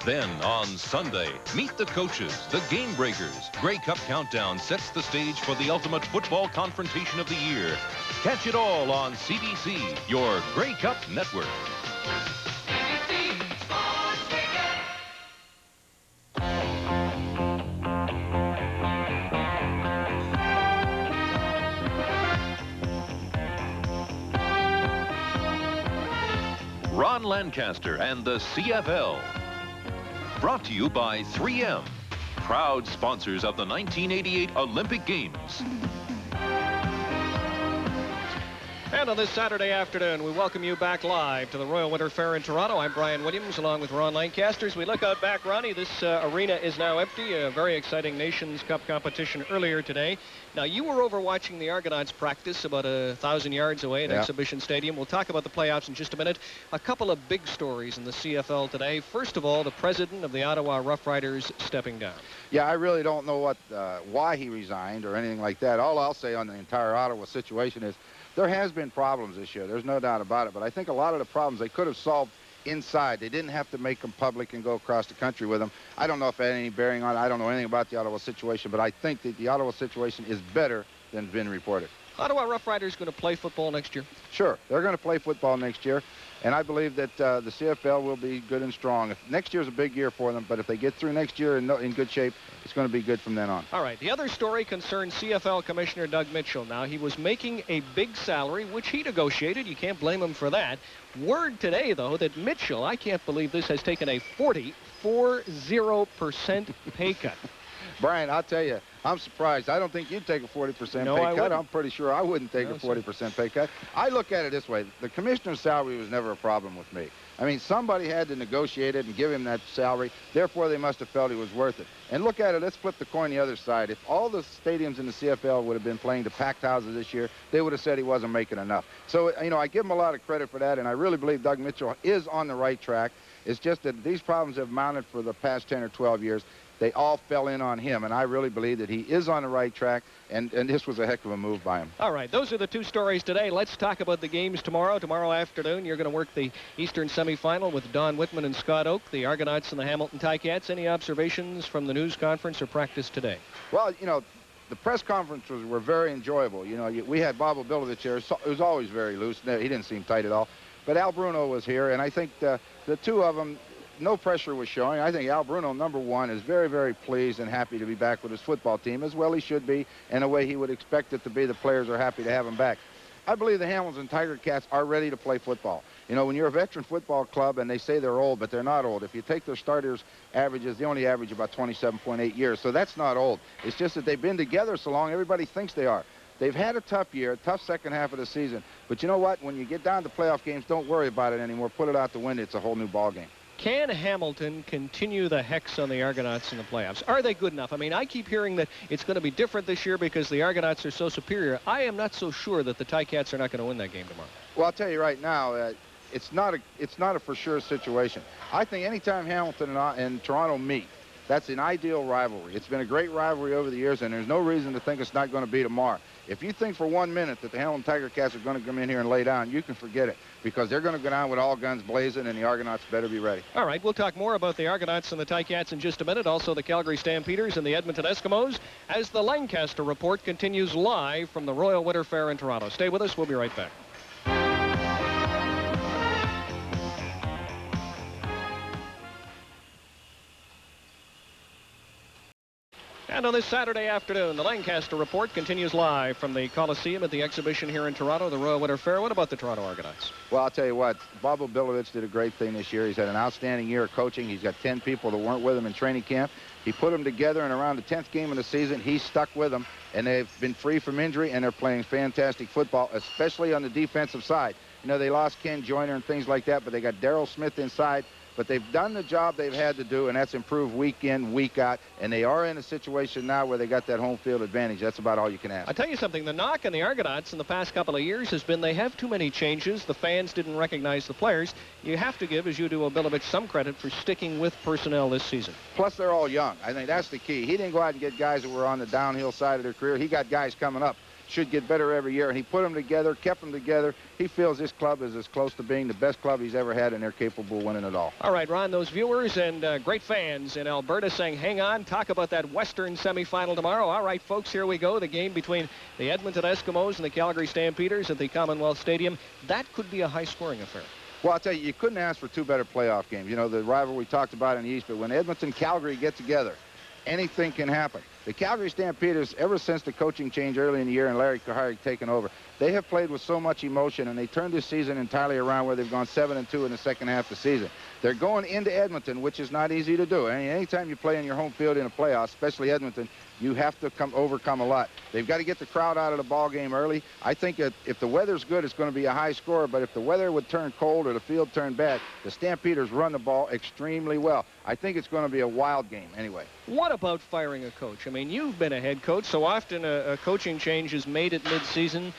Then on Sunday, meet the coaches, the game breakers. Grey Cup Countdown sets the stage for the ultimate football confrontation of the year. Catch it all on CBC, your Grey Cup network. Ron Lancaster and the CFL. Brought to you by 3M, proud sponsors of the 1988 Olympic Games. And on this Saturday afternoon, we welcome you back live to the Royal Winter Fair in Toronto. I'm Brian Williams, along with Ron Lancaster. As we look out back, Ronnie, this arena is now empty. A very exciting Nations Cup competition earlier today. Now, you were over watching the Argonauts practice about 1,000 yards away at Exhibition Stadium. We'll talk about the playoffs in just a minute. A couple of big stories in the CFL today. First of all, the president of the Ottawa Rough Riders stepping down. Yeah, I really don't know why he resigned or anything like that. All I'll say on the entire Ottawa situation is there has been problems this year. There's no doubt about it. But I think a lot of the problems they could have solved inside. They didn't have to make them public and go across the country with them. I don't know if it had any bearing on it. I don't know anything about the Ottawa situation, but I think that the Ottawa situation is better than been reported. Ottawa Rough Riders going to play football next year? Sure. They're going to play football next year, and I believe that the CFL will be good and strong. Next year's a big year for them, but if they get through next year in good shape, it's going to be good from then on. All right. The other story concerns CFL Commissioner Doug Mitchell. Now, he was making a big salary, which he negotiated. You can't blame him for that. Word today, though, that Mitchell, I can't believe this, has taken a 40% pay cut. Brian, I'll tell you, I'm surprised. I don't think you'd take a 40% pay cut. I'm pretty sure I wouldn't take a 40% pay cut. I look at it this way. The commissioner's salary was never a problem with me. I mean, somebody had to negotiate it and give him that salary. Therefore, they must have felt he was worth it. And look at it. Let's flip the coin the other side. If all the stadiums in the CFL would have been playing to packed houses this year, they would have said he wasn't making enough. So, you know, I give him a lot of credit for that, and I really believe Doug Mitchell is on the right track. It's just that these problems have mounted for the past 10 or 12 years. They all fell in on him, and I really believe that he is on the right track, and this was a heck of a move by him. All right, those are the two stories today. Let's talk about the games tomorrow. Tomorrow afternoon, you're going to work the Eastern semifinal with Don Whitman and Scott Oak, the Argonauts and the Hamilton Ticats. Any observations from the news conference or practice today? Well, you know, the press conferences were very enjoyable. You know, we had Bob Obilovich here. It was always very loose. He didn't seem tight at all. But Al Bruno was here, and I think the two of them, no pressure was showing. I think Al Bruno, number one, is very, very pleased and happy to be back with his football team, as well he should be, in a way he would expect it to be. The players are happy to have him back. I believe the Hamilton Tiger Cats are ready to play football. You know, when you're a veteran football club and they say they're old, but they're not old. If you take their starters' averages, they only average about 27.8 years, so that's not old. It's just that they've been together so long, everybody thinks they are. They've had a tough year, a tough second half of the season. But you know what? When you get down to playoff games, don't worry about it anymore. Put it out the window. It's a whole new ball game. Can Hamilton continue the hex on the Argonauts in the playoffs? Are they good enough? I mean, I keep hearing that it's going to be different this year because the Argonauts are so superior. I am not so sure that the Ticats are not going to win that game tomorrow. Well, I'll tell you right now, it's not a for sure situation. I think anytime Hamilton and Toronto meet, that's an ideal rivalry. It's been a great rivalry over the years, and there's no reason to think it's not going to be tomorrow. If you think for 1 minute that the Hamilton Tiger Cats are going to come in here and lay down, you can forget it, because they're going to go down with all guns blazing, and the Argonauts better be ready. All right, we'll talk more about the Argonauts and the Ticats in just a minute, also the Calgary Stampeders and the Edmonton Eskimos, as the Lancaster Report continues live from the Royal Winter Fair in Toronto. Stay with us. We'll be right back. And on this Saturday afternoon, the Lancaster Report continues live from the Coliseum at the exhibition here in Toronto, the Royal Winter Fair. What about the Toronto Argonauts? Well, I'll tell you what, Bob Obilovich did a great thing this year. He's had an outstanding year of coaching. He's got 10 people that weren't with him in training camp. He put them together, and around the 10th game of the season, he stuck with them, and they've been free from injury, and they're playing fantastic football, especially on the defensive side. You know, they lost Ken Joyner and things like that, but they got Darryl Smith inside. But they've done the job they've had to do, and that's improved week in, week out. And they are in a situation now where they got that home field advantage. That's about all you can ask. I'll tell you something. The knock on the Argonauts in the past couple of years has been they have too many changes. The fans didn't recognize the players. You have to give, as you do, Obilovich, some credit for sticking with personnel this season. Plus, they're all young. I think that's the key. He didn't go out and get guys that were on the downhill side of their career. He got guys coming up. should get better every year. And he put them together, kept them together. He feels this club is as close to being the best club he's ever had, and they're capable of winning it all. All right, Ron, those viewers and great fans in Alberta saying, hang on, talk about that Western semifinal tomorrow. All right, folks, here we go. The game between the Edmonton Eskimos and the Calgary Stampeders at the Commonwealth Stadium. That could be a high-scoring affair. Well, I'll tell you, you couldn't ask for two better playoff games. You know, the rivalry we talked about in the East, but when Edmonton and Calgary get together, anything can happen. The Calgary Stampeders, ever since the coaching change early in the year and Larry Kahari taken over, they have played with so much emotion, and they turned this season entirely around where they've gone 7-2 in the second half of the season. They're going into Edmonton, which is not easy to do. I mean, anytime you play in your home field in a playoff, especially Edmonton, you have to overcome a lot. They've got to get the crowd out of the ball game early. I think that if the weather's good, it's going to be a high score, but if the weather would turn cold or the field turn bad, the Stampeders run the ball extremely well. I think it's going to be a wild game anyway. What about firing a coach? I mean, you've been a head coach, so often a coaching change is made at midseason.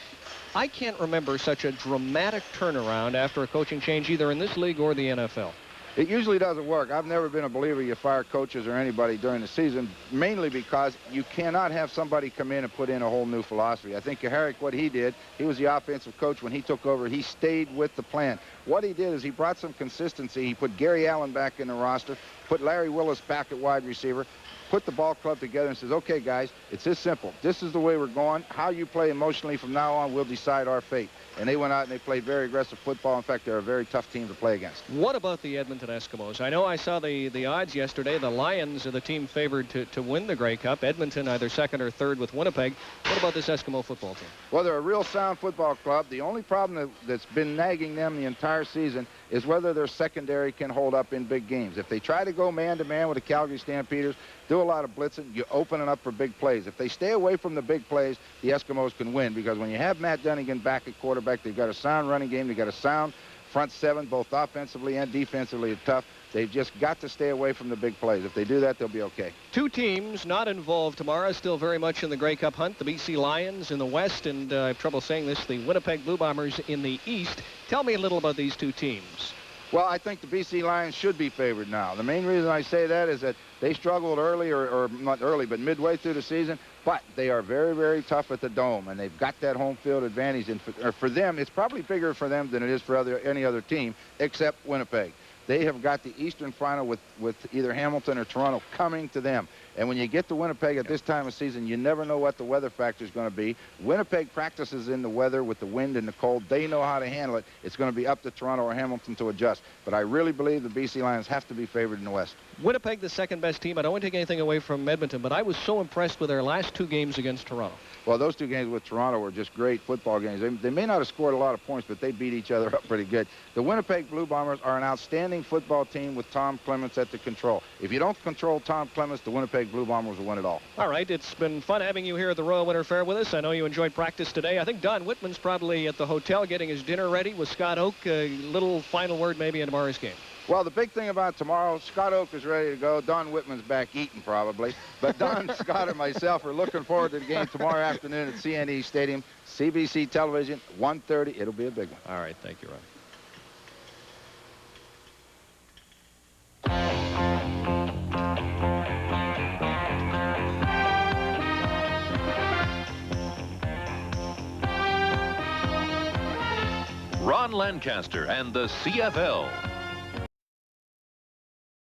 I can't remember such a dramatic turnaround after a coaching change either in this league or the NFL. It usually doesn't work. I've never been a believer you fire coaches or anybody during the season, mainly because you cannot have somebody come in and put in a whole new philosophy. I think Herrick, what he did, he was the offensive coach when he took over. He stayed with the plan. What he did is he brought some consistency. He put Gary Allen back in the roster, put Larry Willis back at wide receiver, put the ball club together and says, okay, guys, it's this simple. This is the way we're going. How you play emotionally from now on will decide our fate. And they went out and they played very aggressive football. In fact, they're a very tough team to play against. What about the Edmonton Eskimos? I know I saw the odds yesterday. The Lions are the team favored to win the Grey Cup. Edmonton either second or third with Winnipeg. What about this Eskimo football team? Well, they're a real sound football club. The only problem that's been nagging them the entire season is whether their secondary can hold up in big games. If they try to go man-to-man with the Calgary Stampeders, do a lot of blitzing, you open it up for big plays. If they stay away from the big plays, the Eskimos can win, because when you have Matt Dunnigan back at quarterback, they've got a sound running game, they've got a sound front seven, both offensively and defensively are tough. They've just got to stay away from the big plays. If they do that, they'll be okay. Two teams not involved tomorrow, still very much in the Grey Cup hunt. The BC Lions in the West, and I have trouble saying this, the Winnipeg Blue Bombers in the East. Tell me a little about these two teams. Well, I think the BC Lions should be favored now. The main reason I say that is that they struggled early, or not early, but midway through the season. But they are very, very tough at the Dome, and they've got that home field advantage. And for them, it's probably bigger for them than it is for any other team, except Winnipeg. They have got the Eastern Final with either Hamilton or Toronto coming to them. And when you get to Winnipeg at this time of season, you never know what the weather factor is going to be. Winnipeg practices in the weather with the wind and the cold. They know how to handle it. It's going to be up to Toronto or Hamilton to adjust. But I really believe the BC Lions have to be favored in the West. Winnipeg, the second best team. I don't want to take anything away from Edmonton, but I was so impressed with their last two games against Toronto. Well, those two games with Toronto were just great football games. They may not have scored a lot of points, but they beat each other up pretty good. The Winnipeg Blue Bombers are an outstanding football team with Tom Clements at the control. If you don't control Tom Clements, the Winnipeg Blue Bombers will win it all. All right, it's been fun having you here at the Royal Winter Fair with us. I know you enjoyed practice today. I think Don Whitman's probably at the hotel getting his dinner ready with Scott Oak. A little final word maybe in tomorrow's game. Well, the big thing about tomorrow, Scott Oak is ready to go. Don Whitman's back eating probably. But Don, Scott, and myself are looking forward to the game tomorrow afternoon at CNE Stadium. CBC television, 1:30. It'll be a big one. All right, thank you, Ron. Ron Lancaster and the CFL.